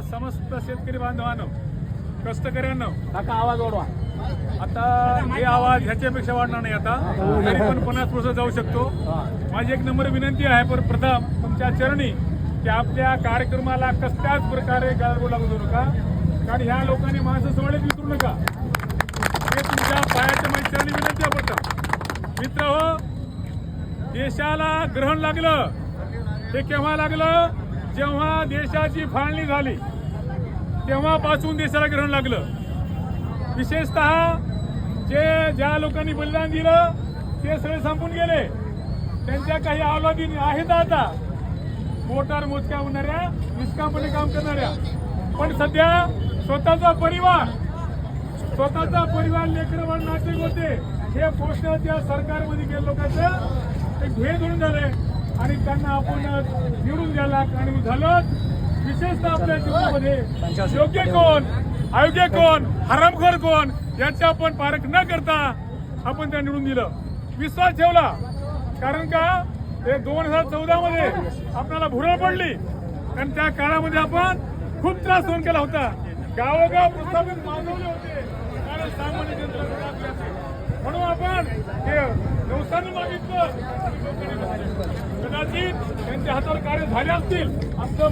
समस्त शेतकरी बांधवांनो, कष्टकऱ्यांनो, काका आवाज वाढवा. आता हे आवाज ह्याच्यापेक्षा वाढणार नाही. आता तरी पण 50% जाऊ शकतो. माझी एक नम्र विनंती आहे प्रथम तुमच्या चरणी की आपल्या कार्यक्रमाला कसल्याच प्रकारे गाळगो लागू देऊ नका. कारण ह्या लोकांनी माणसं सोडले विसरू नका. हे तुमच्या पायाच्या माझी चरणी विनंती आहे. प्रथम मित्र हो, देशाला ग्रहण लागलं हे केव्हा लागलं? जेव्हा देशाची फाळणी झाली तेव्हापासून देशाला ग्रहण लागलं. विशेषतः ज्या लोकांनी बलिदान दिलं ते सगळे संपून गेले. त्यांच्या काही अवलादी आहेत आता मोटार मोजक्या होणाऱ्या, निष्कामपणे काम करणाऱ्या. पण सध्या स्वतःचा परिवार लेकरं नाते होते हे पोस्ट त्या सरकारमध्ये गेले लोकांचं एक ध्येय धरून झालंय आणि त्यांना आपण निवडून द्यायला कारणीभूत झालं. विशेषतः आपल्या जीवनामध्ये योग्य कोण, अयोग्य कोण, हरामखोर कोण याची आपण पारख न करता आपण त्या निवडून दिलं. विश्वास ठेवला. कारण का ते 2014 मध्ये आपल्याला भुरळ पडली आणि त्या काळामध्ये आपण खूप त्रास सहन केला होता. गावोगाव प्रस्थापित मागवले होते कारण सामान्य जनतेला म्हणून आपण ते व्यवसायाने मागितलं. कदाचित त्यांच्या हातावर कार्य झाले असतील असं